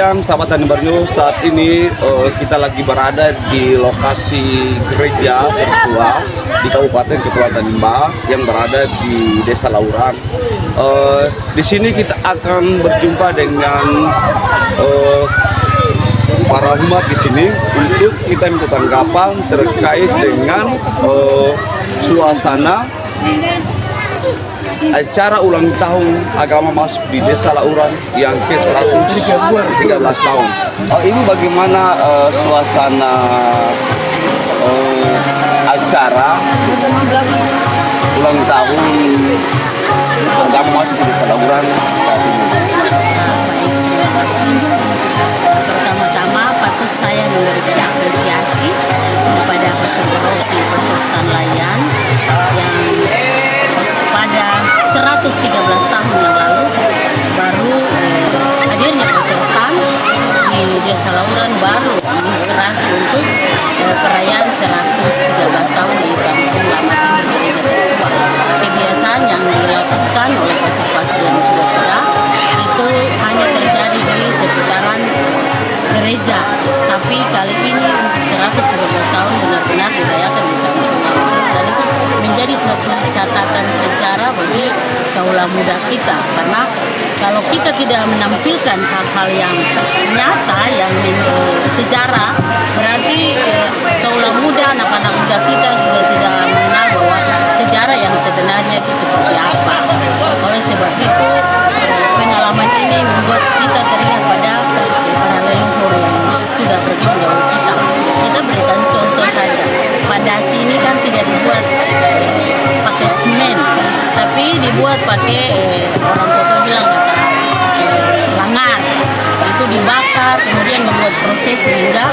siang, sahabat Tani Barnyo. Saat ini kita lagi berada di lokasi gereja tertua di Kabupaten Kepulauan Tanimbar yang berada di Desa Lauran. Di sini kita akan berjumpa dengan para umat di sini untuk kita minta tanggapan terkait dengan suasana acara ulang tahun agama masuk di Desa Lauran yang ke-113 tahun. Ini bagaimana suasana acara ulang tahun agama masuk di Desa Lauran saat ini? Pertama-tama patut saya memberikan apresiasi kepada Pastor Rosi, Pastor Sanlayan yang pada 113 tahun yang lalu baru hadirnya Pastor Stan di Desa Lauran baru menginspirasi untuk perayaan 113 tahun di Kampung Lama Timur Gereja Tertua. Kebiasaan yang dilakukan oleh pastor-pastor yang sudah itu hanya terjadi di seputaran gereja, tapi kali ini untuk 113 tahun benar-benar dirayakan di Kampung Lama Timur, dan itu menjadi suatu catatan sejarah bagi kaula muda kita, karena kalau kita tidak menampilkan hal-hal yang nyata yang sejarah, berarti kaula muda, anak-anak muda kita sudah tidak mengenal bahwa sejarah yang sebenarnya itu seperti apa. Oleh sebab itu pengalaman ini membuat kita teringat pada para leluhur yang sudah pergi mendahului kita. Kita berikan contoh saja, pada sini kan tidak dibuat pakai semen, tapi dibuat pakai orang tua bilang kata langar. Itu dibakar, kemudian membuat proses sehingga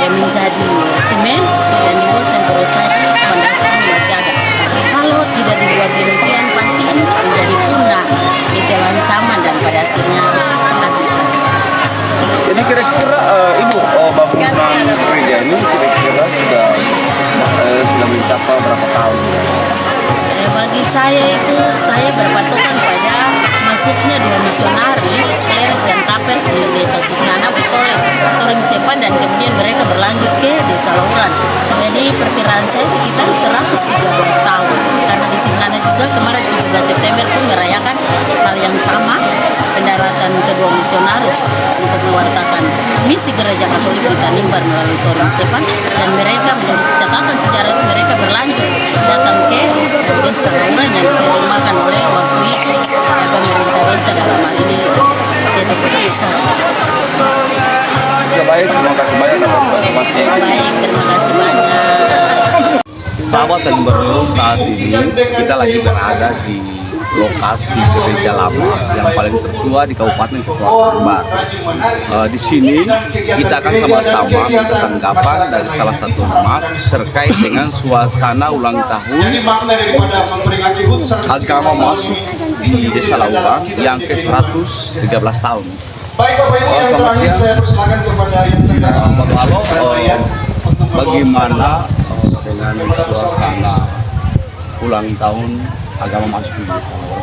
menjadi semen dan dibuat terus lagi landasan masih ada. Kalau tidak dibuat demikian pasti menjadi punah, ditelan sama dan pada akhirnya habis. Jadi kira-kira Ibu bangunan gereja ini kira-kira sudah mencapai berapa tahun? Bagi saya itu, saya berpatokan pada masuknya dua misionaris Eres dan Kapes di Desa Signana Butole, Torim Sepan, dan kemudian mereka berlanjut ke Desa Lauran. Jadi perkiraan saya sekitar 113 tahun, karena di Signana juga kemarin 17 September pun merayakan hal yang sama, pendaratan kedua misionaris untuk mewartakan misi gereja Katolik di Tanimbar melalui Torim Sepan, dan mereka menjadi catatan sejarah itu mereka berlanjut datang ke Desa Lauran yang diterimakan oleh waktu itu pemerintah desa, dalam hal ini desa. Baik, terima kasih banyak atas informasi. Baik, terima kasih banyak. Sahabat Tani Barnyo, saat ini kita lagi berada di lokasi gereja lama yang paling tertua di Kabupaten Kepulauan Tanimbar. Di sini kita akan sama-sama minta tanggapan dari salah satu umat terkait dengan suasana ulang tahun agama masuk di Desa Lauran yang ke-113 tahun. Baik Bapak Ibu yang terakhir, saya persilakan kepada yang terkasih. Bagaimana dengan suasana ulang tahun agama masuk di Desa Lauran?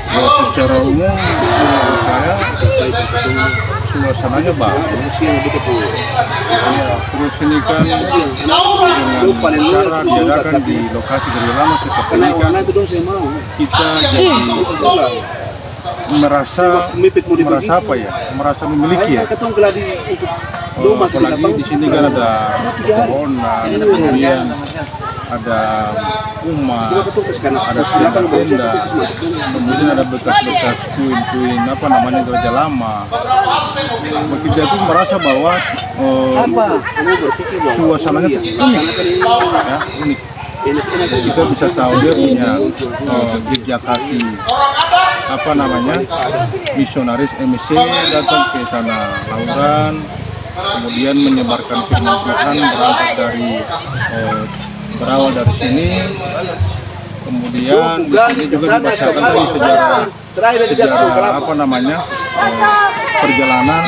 Secara umum saya suasananya bagus. Terus ini kan dengan cara diadakan di lokasi gereja lama seperti ini kan kita jadi merasa apa ya, merasa memiliki ya. Apalagi di sini kan ada pohonan, kemudian ada umat, ada tenda, kemudian ada bekas-bekas puing-puing apa namanya gereja lama. Kita itu merasa bahwa suasananya unik, ya, unik. Kita bisa tahu dia punya jejak kaki apa namanya misionaris MSC datang ke sana Lauran, kemudian menyebarkan firman Tuhan berawal dari sini, kemudian di sini juga dibacakan tadi sejarah apa namanya perjalanan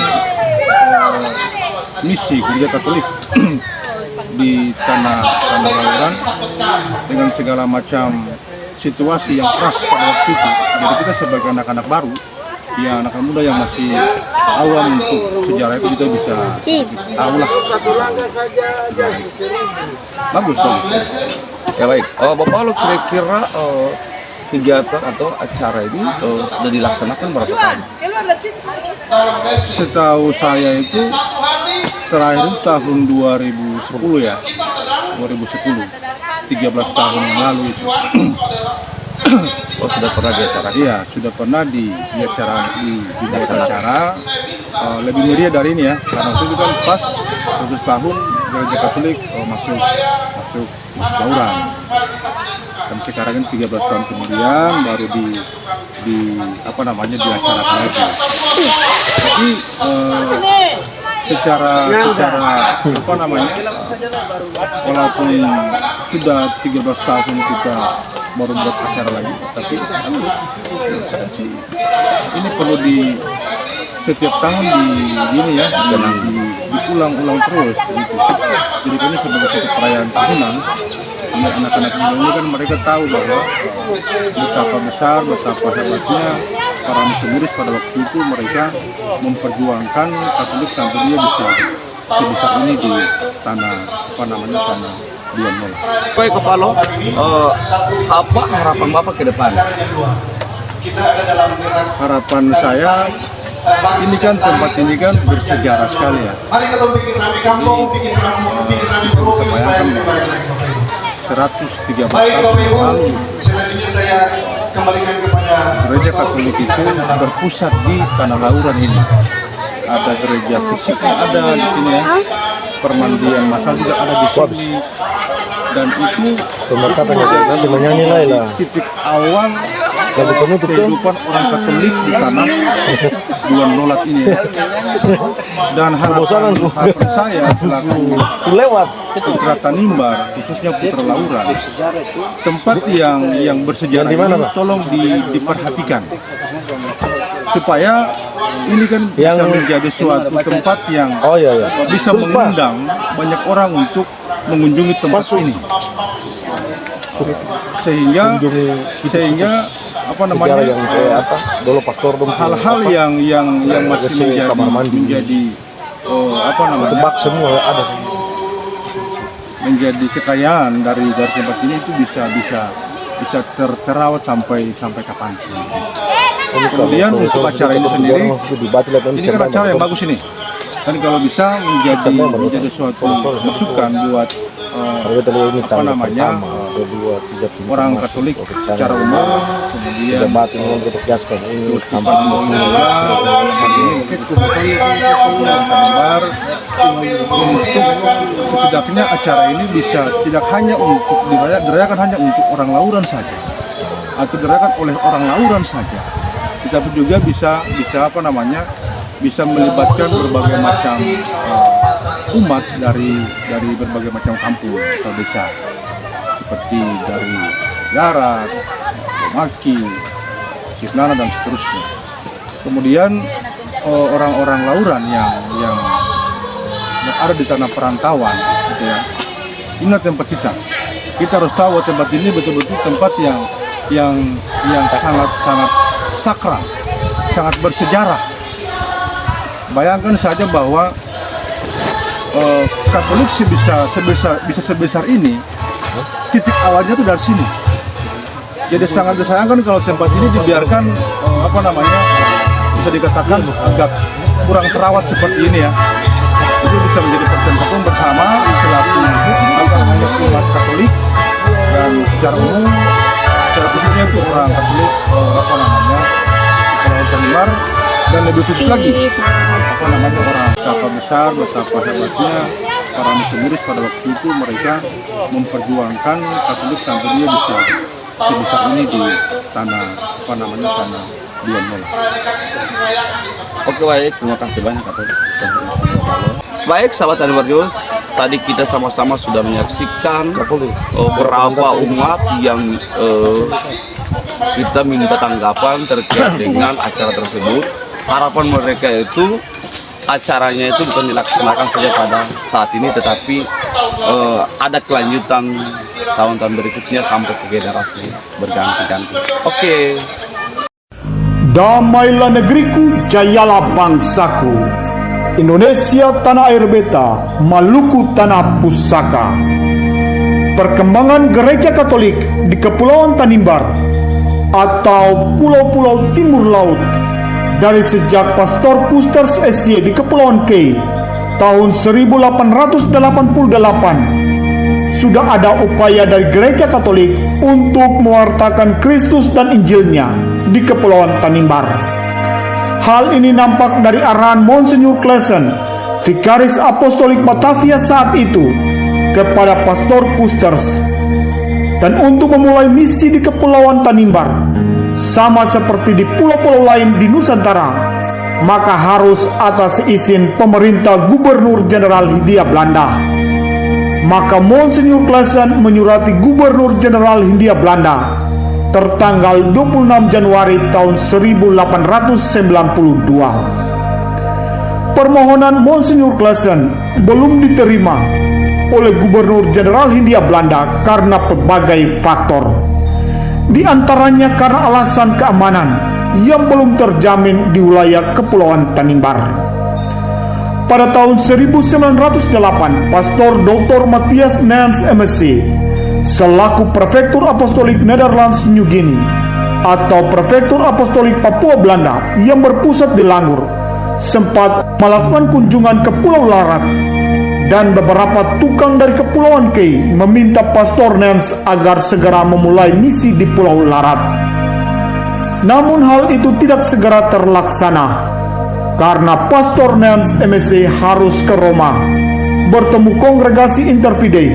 misi gereja Katolik di tanah Lauran dengan segala macam situasi yang keras pada waktu itu. Jadi kita sebagai anak-anak baru anak muda yang masih awam untuk sejarah itu kita bisa tahu lah. Bagus. Ya baik. Bapak lo kira-kira kegiatan atau acara ini sudah dilaksanakan berapa kali? Setahu saya itu terakhir itu tahun 2010 ya, 2010, 13 tahun yang lalu itu. Oh, sudah pernah di acara? Iya, sudah pernah di acara lebih meriah dari ini ya, karena waktu itu kan pas 100 tahun gereja Katolik masuk Bauran. Dan sekarang kan 13 tahun kemudian baru diacarakan lagi. Jadi secara walaupun sudah 13 tahun kita baru buat acara lagi, tapi ini perlu setiap tahun diulang-ulang terus gitu. Jadi ini sebagai satu perayaan tahunan, anak-anak ini kan mereka tahu bahwa betapa besar, betapa hebatnya para misionaris pada waktu itu mereka memperjuangkan Katolik sampai dia bisa sebesar ini di tanah tanah Bion. Baik Kepala, apa harapan Bapak ke depan? Harapan saya, ini kan tempat ini kan bersejarah sekali ya. Mari kita bikin rame kampung, bikin Kita bayangkan bahwa 113 Baik tahun Bapak Ibu, lalu selanjutnya saya kembalikan kepada gereja Katolik itu berpusat di Tanah Lauran ini. Ada gereja fisiknya ada di sini ya, permandian masal juga ada di sini, dan itu nanti menyanyi lah. titik awal kehidupan orang Katolik di tanah Buan Lolat ini ya. Dan harapan saya selaku Lewat putra Tanimbar, khususnya putra Lauran, tempat yang bersejarah ini tolong diperhatikan supaya ini kan bisa menjadi suatu tempat yang bisa mengundang banyak orang untuk mengunjungi tempat ini, sehingga hal-hal yang masih menjadi menjadi kekayaan dari tempat ini itu bisa terawat sampai kapan. Kemudian untuk acara ini sendiri, ini kan acara yang bagus ini. Dan kalau bisa menjadi suatu masukan buat orang Katolik secara umum, kemudian setidaknya acara ini bisa tidak hanya untuk dirayakan hanya untuk orang Lauran saja atau dirayakan oleh orang Lauran saja, tetapi juga bisa bisa melibatkan berbagai macam umat dari berbagai macam kampung atau desa, seperti dari Yarat, Maki, Sipnana dan seterusnya. Kemudian orang-orang Lauran yang ada di tanah perantauan, gitu ya. Ingat tempat kita harus tahu tempat ini betul-betul tempat yang sangat sakral, sangat bersejarah. Bayangkan saja bahwa Katolik bisa sebesar ini, titik awalnya itu dari sini. Jadi sangat disayangkan kalau tempat ini dibiarkan bisa dikatakan agak kurang terawat seperti ini ya. Itu bisa menjadi pertentangan bersama selaku umat Katolik dan secara umum, secara khususnya itu orang Katolik Pulau Tanimbar, dan lebih khusus lagi orang betapa besar, betapa hebatnya para misionaris pada waktu itu mereka memperjuangkan Katolik sampai dia bisa sebesar ini di tanah tanah Bion. Oke baik, terima kasih banyak atas. Baik sahabat Tanimbar News, tadi kita sama-sama sudah menyaksikan beberapa umat yang kita minta tanggapan terkait dengan acara tersebut. Harapan mereka itu acaranya itu bukan dilaksanakan saja pada saat ini, tetapi ada kelanjutan tahun-tahun berikutnya sampai ke generasi berganti-ganti. Oke. Damailah negeriku, jayalah bangsaku. Indonesia tanah air beta, Maluku tanah pusaka. Perkembangan gereja Katolik di Kepulauan Tanimbar atau Pulau-Pulau Timur Laut dari sejak Pastor Pusters SY di Kepulauan K tahun 1888 sudah ada upaya dari gereja Katolik untuk mewartakan Kristus dan Injilnya di Kepulauan Tanimbar. Hal ini nampak dari arahan Monsignor Klesen, Vikaris Apostolik Batavia saat itu, kepada Pastor Pusters. Dan untuk memulai misi di Kepulauan Tanimbar, sama seperti di pulau-pulau lain di Nusantara, maka harus atas izin pemerintah Gubernur Jenderal Hindia Belanda. Maka Monsignor Klesen menyurati Gubernur Jenderal Hindia Belanda tertanggal 26 Januari tahun 1892. Permohonan Monsignor Klesen belum diterima oleh Gubernur Jenderal Hindia Belanda karena berbagai faktor. Di antaranya karena alasan keamanan yang belum terjamin di wilayah Kepulauan Tanimbar. Pada tahun 1908, Pastor Dr. Matthias Nans MSc selaku Prefektur Apostolik Netherlands New Guinea atau Prefektur Apostolik Papua Belanda yang berpusat di Langur sempat melakukan kunjungan ke Pulau Larat, dan beberapa tukang dari Kepulauan K meminta Pastor Nans agar segera memulai misi di Pulau Larat. Namun hal itu tidak segera terlaksana karena Pastor Nans MSc harus ke Roma bertemu kongregasi Interfidei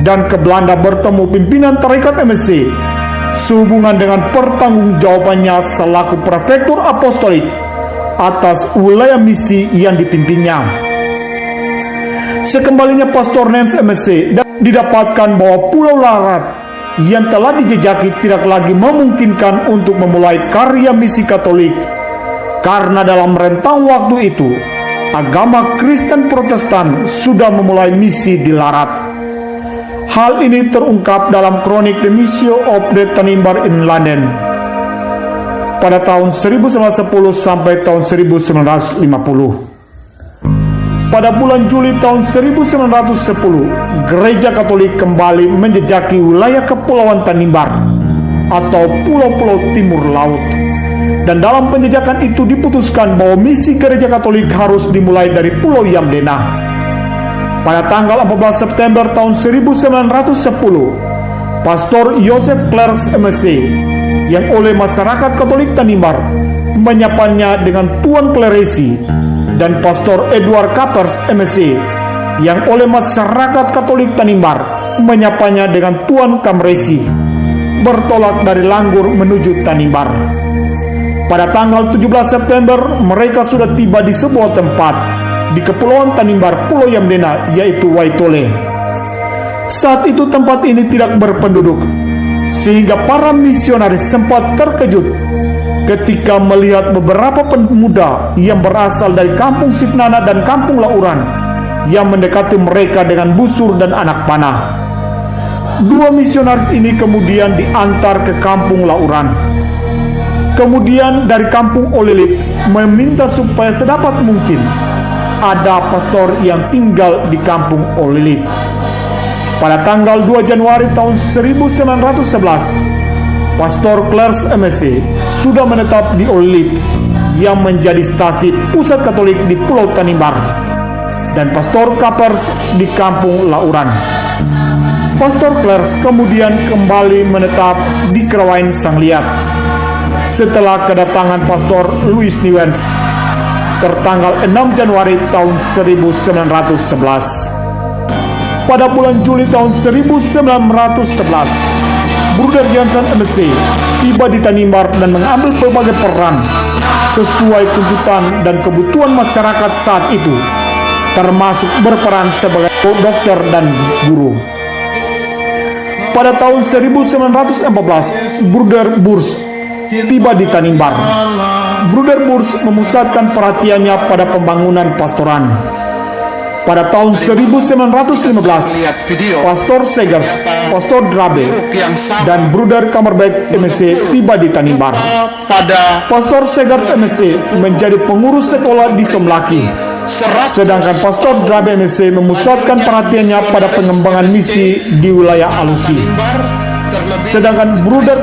dan ke Belanda bertemu pimpinan tarekat MSc sehubungan dengan pertanggungjawabannya selaku Prefektur Apostolik atas wilayah misi yang dipimpinnya. Sekembalinya Pastor Nans MSc didapatkan bahwa Pulau Larat yang telah dijejaki tidak lagi memungkinkan untuk memulai karya misi Katolik karena dalam rentang waktu itu agama Kristen Protestan sudah memulai misi di Larat. Hal ini terungkap dalam kronik The Mission of the Tanimbar in London pada tahun 1910 sampai tahun 1950. Pada bulan Juli tahun 1910, Gereja Katolik kembali menjejaki wilayah Kepulauan Tanimbar atau Pulau-Pulau Timur Laut. Dan dalam penjejakan itu diputuskan bahwa misi Gereja Katolik harus dimulai dari Pulau Yamdena. Pada tanggal 14 September tahun 1910, Pastor Joseph Clerks MSc yang oleh masyarakat Katolik Tanimbar menyapanya dengan Tuan Kleresi, dan Pastor Edward Kapers MSc yang oleh masyarakat Katolik Tanimbar menyapanya dengan Tuan Kamresi, bertolak dari Langgur menuju Tanimbar. Pada tanggal 17 September mereka sudah tiba di sebuah tempat di Kepulauan Tanimbar, Pulau Yamdena, yaitu Waitole. Saat itu tempat ini tidak berpenduduk, sehingga para misionaris sempat terkejut ketika melihat beberapa pemuda yang berasal dari kampung Sifnana dan kampung Lauran yang mendekati mereka dengan busur dan anak panah. Dua misionaris ini kemudian diantar ke kampung Lauran. Kemudian dari kampung Olilit meminta supaya sedapat mungkin ada pastor yang tinggal di kampung Olilit. Pada tanggal 2 Januari tahun 1911, Pastor Clerks MSc sudah menetap di Olilit yang menjadi stasi pusat Katolik di Pulau Tanimbar, dan Pastor Kapers di kampung Lauran. Pastor Clerks kemudian kembali menetap di Kerawain Sangliat setelah kedatangan Pastor Louis Newens tertanggal 6 Januari tahun 1911. Pada bulan Juli tahun 1911, Bruder Johnson MSc tiba di Tanimbar dan mengambil berbagai peran sesuai tuntutan dan kebutuhan masyarakat saat itu, termasuk berperan sebagai dokter dan guru. Pada tahun 1914, Bruder Burs tiba di Tanimbar. Bruder Burs memusatkan perhatiannya pada pembangunan pastoran. Pada tahun 1915, Pastor Segers, Pastor Drabe, dan Bruder Kamerbeck MSC tiba di Tanimbar. Pastor Segers MSC menjadi pengurus sekolah di Somlaki, sedangkan Pastor Drabe MSC memusatkan perhatiannya pada pengembangan misi di wilayah Alusi. Sedangkan Bruder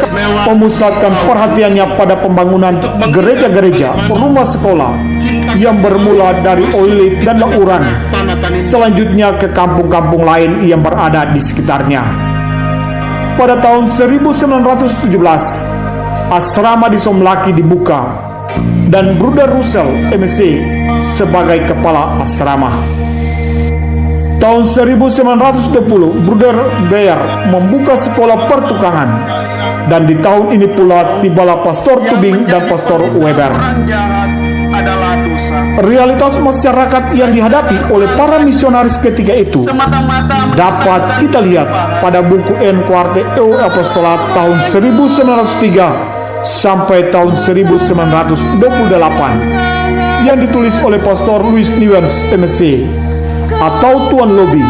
memusatkan perhatiannya pada pembangunan gereja-gereja, rumah sekolah yang bermula dari Oilit dan Lauran, selanjutnya ke kampung-kampung lain yang berada di sekitarnya. Pada tahun 1917, asrama di Somlaki dibuka dan Bruder Russell MSC sebagai kepala asrama. Tahun 1920, Bruder Beyer membuka sekolah pertukangan, dan di tahun ini pula tibalah Pastor Tubing dan Pastor Weber. Realitas masyarakat yang dihadapi oleh para misionaris ketika itu dapat kita lihat pada buku Enquarte EU Apostolat tahun 1903 sampai tahun 1928 yang ditulis oleh Pastor Louis Newens MSC atau Tuan Lobby,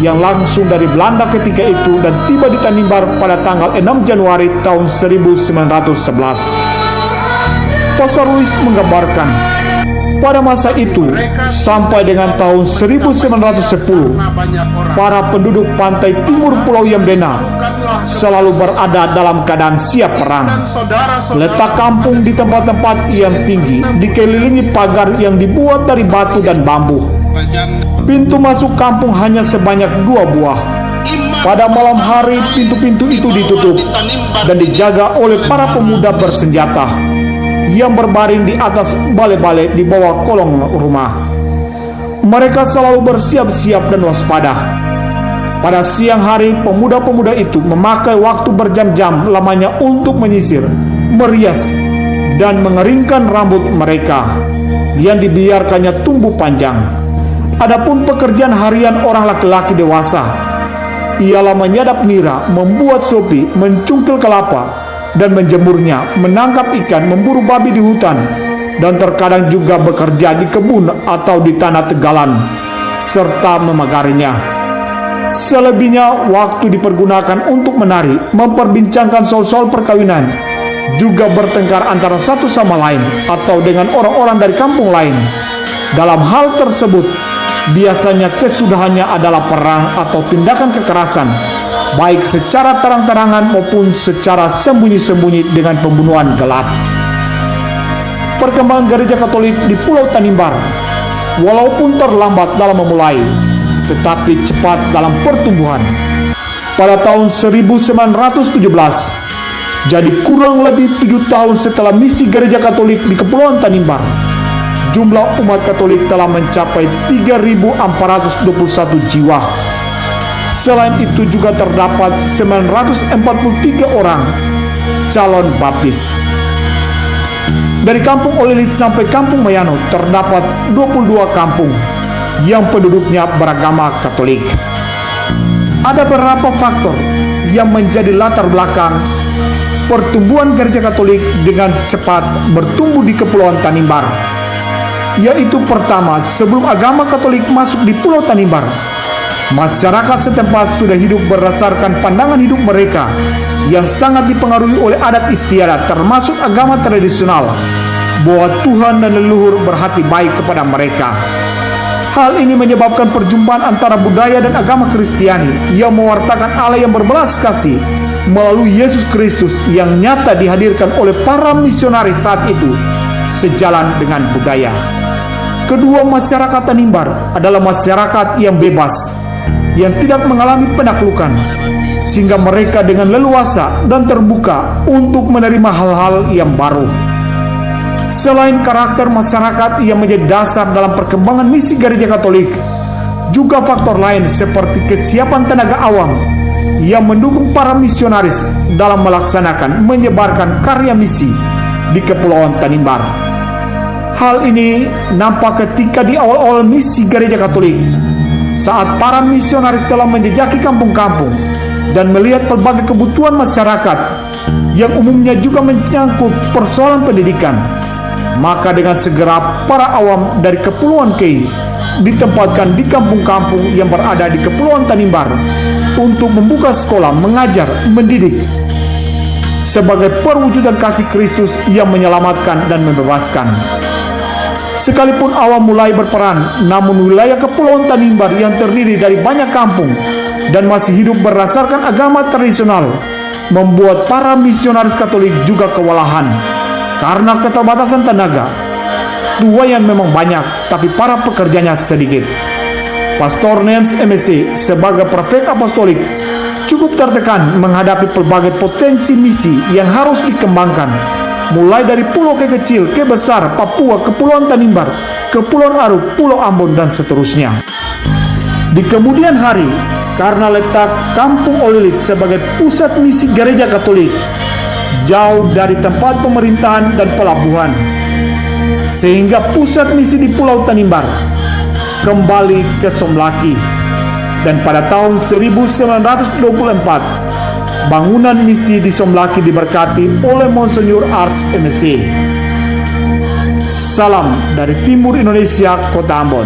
yang langsung dari Belanda ketika itu dan tiba di Tanimbar pada tanggal 6 Januari tahun 1911. Pastor Louis menggambarkan pada masa itu sampai dengan tahun 1910 para penduduk pantai timur Pulau Yambena selalu berada dalam keadaan siap perang. Letak kampung di tempat-tempat yang tinggi dikelilingi pagar yang dibuat dari batu dan bambu. Pintu masuk kampung hanya sebanyak 2 buah. Pada malam hari pintu-pintu itu ditutup dan dijaga oleh para pemuda bersenjata yang berbaring di atas balai-balai di bawah kolong rumah. Mereka selalu bersiap-siap dan waspada. Pada siang hari, pemuda-pemuda itu memakai waktu berjam-jam lamanya untuk menyisir, merias, dan mengeringkan rambut mereka yang dibiarkannya tumbuh panjang. Adapun pekerjaan harian orang laki-laki dewasa ialah menyadap nira, membuat sopi, mencungkil kelapa, dan menjemurnya, menangkap ikan, memburu babi di hutan, dan terkadang juga bekerja di kebun atau di tanah tegalan, serta memagarinya. Selebihnya waktu dipergunakan untuk menari, memperbincangkan soal-soal perkawinan, juga bertengkar antara satu sama lain atau dengan orang-orang dari kampung lain. Dalam hal tersebut, biasanya kesudahannya adalah perang atau tindakan kekerasan, baik secara terang-terangan maupun secara sembunyi-sembunyi dengan pembunuhan gelap. Perkembangan gereja Katolik di Pulau Tanimbar, walaupun terlambat dalam memulai, tetapi cepat dalam pertumbuhan. Pada tahun 1917, jadi kurang lebih 7 tahun setelah misi gereja Katolik di Kepulauan Tanimbar, jumlah umat Katolik telah mencapai 3.421 jiwa. Selain itu juga terdapat 943 orang calon baptis. Dari kampung Olilit sampai kampung Mayano terdapat 22 kampung yang penduduknya beragama Katolik. Ada beberapa faktor yang menjadi latar belakang pertumbuhan gereja Katolik dengan cepat bertumbuh di Kepulauan Tanimbar. Yaitu pertama, sebelum agama Katolik masuk di Pulau Tanimbar, masyarakat setempat sudah hidup berdasarkan pandangan hidup mereka yang sangat dipengaruhi oleh adat istiadat termasuk agama tradisional, bahwa Tuhan dan leluhur berhati baik kepada mereka. Hal ini menyebabkan perjumpaan antara budaya dan agama Kristiani yang mewartakan Allah yang berbelas kasih melalui Yesus Kristus yang nyata dihadirkan oleh para misionaris saat itu sejalan dengan budaya. Kedua, masyarakat Tanimbar adalah masyarakat yang bebas, yang tidak mengalami penaklukan, sehingga mereka dengan leluasa dan terbuka untuk menerima hal-hal yang baru. Selain karakter masyarakat yang menjadi dasar dalam perkembangan misi gereja Katolik, juga faktor lain seperti kesiapan tenaga awam yang mendukung para misionaris dalam melaksanakan menyebarkan karya misi di Kepulauan Tanimbar. Hal ini nampak ketika di awal-awal misi gereja Katolik, saat para misionaris telah menjejaki kampung-kampung dan melihat pelbagai kebutuhan masyarakat yang umumnya juga menyangkut persoalan pendidikan, maka dengan segera para awam dari Kepulauan Kei ditempatkan di kampung-kampung yang berada di Kepulauan Tanimbar untuk membuka sekolah, mengajar, mendidik sebagai perwujudan kasih Kristus yang menyelamatkan dan membebaskan. Sekalipun awal mulai berperan, namun wilayah Kepulauan Tanimbar yang terdiri dari banyak kampung dan masih hidup berdasarkan agama tradisional membuat para misionaris Katolik juga kewalahan karena keterbatasan tenaga. Tuayan memang banyak, tapi para pekerjanya sedikit. Pastor Nens MSC sebagai prefek apostolik cukup tertekan menghadapi pelbagai potensi misi yang harus dikembangkan, mulai dari pulau kecil ke besar, Papua, Kepulauan Tanimbar, Kepulauan Aru, Pulau Ambon, dan seterusnya. Di kemudian hari, karena letak Kampung Olilit sebagai pusat misi gereja Katolik, jauh dari tempat pemerintahan dan pelabuhan, sehingga pusat misi di Pulau Tanimbar kembali ke Somlaki. Dan pada tahun 1924, bangunan misi di Somlaki diberkati oleh Monsinyur Ars MSC. Salam dari Timur Indonesia, Kota Ambon.